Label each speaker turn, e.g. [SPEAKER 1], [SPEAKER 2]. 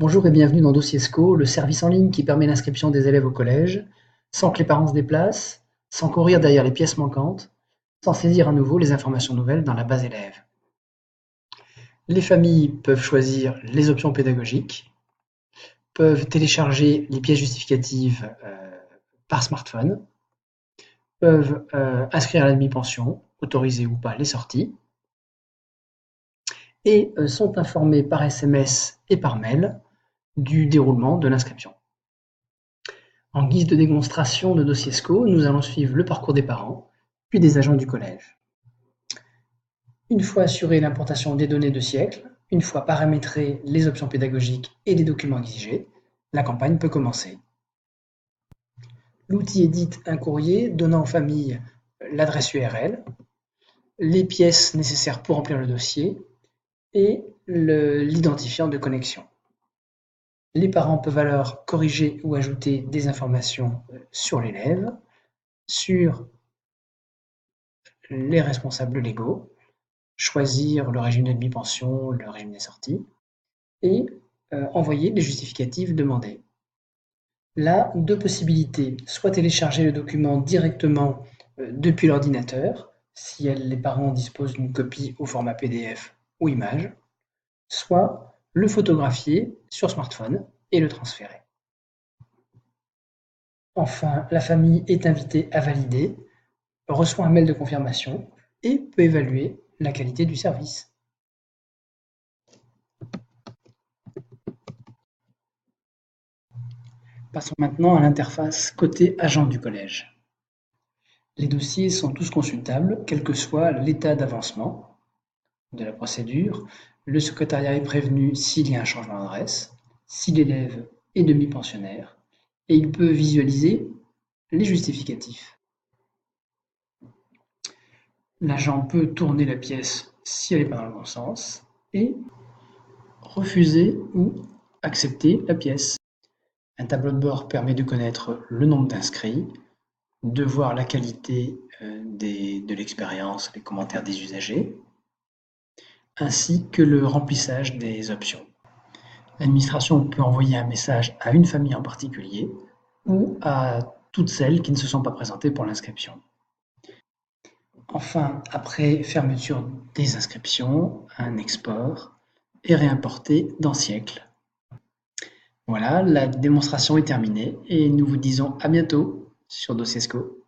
[SPEAKER 1] Bonjour et bienvenue dans Dossier.sco, le service en ligne qui permet l'inscription des élèves au collège, sans que les parents se déplacent, sans courir derrière les pièces manquantes, sans saisir à nouveau les informations nouvelles dans la base élève. Les familles peuvent choisir les options pédagogiques, peuvent télécharger les pièces justificatives par smartphone, peuvent inscrire à la demi-pension, autoriser ou pas les sorties, et sont informés par SMS et par mail du déroulement de l'inscription. En guise de démonstration de Dossier.sco, nous allons suivre le parcours des parents, puis des agents du collège. Une fois assurée l'importation des données de siècle, une fois paramétrées les options pédagogiques et les documents exigés, la campagne peut commencer. L'outil édite un courrier donnant aux familles l'adresse URL, les pièces nécessaires pour remplir le dossier et l'identifiant de connexion. Les parents peuvent alors corriger ou ajouter des informations sur l'élève, sur les responsables légaux, choisir le régime de demi-pension, le régime des sorties, et envoyer les justificatifs demandés. Là, deux possibilités, soit télécharger le document directement depuis l'ordinateur, si les parents disposent d'une copie au format PDF ou image, soit le photographier sur smartphone et le transférer. Enfin, la famille est invitée à valider, reçoit un mail de confirmation et peut évaluer la qualité du service. Passons maintenant à l'interface côté agent du collège. Les dossiers sont tous consultables, quel que soit l'état d'avancement de la procédure. Le secrétariat est prévenu s'il y a un changement d'adresse, si l'élève est demi-pensionnaire, et il peut visualiser les justificatifs. L'agent peut tourner la pièce si elle n'est pas dans le bon sens et refuser ou accepter la pièce. Un tableau de bord permet de connaître le nombre d'inscrits, de voir la qualité de l'expérience, les commentaires des usagers, ainsi que le remplissage des options. L'administration peut envoyer un message à une famille en particulier ou à toutes celles qui ne se sont pas présentées pour l'inscription. Enfin, après fermeture des inscriptions, un export est réimporté dans Siècle. Voilà, la démonstration est terminée et nous vous disons à bientôt sur Dossier.sco.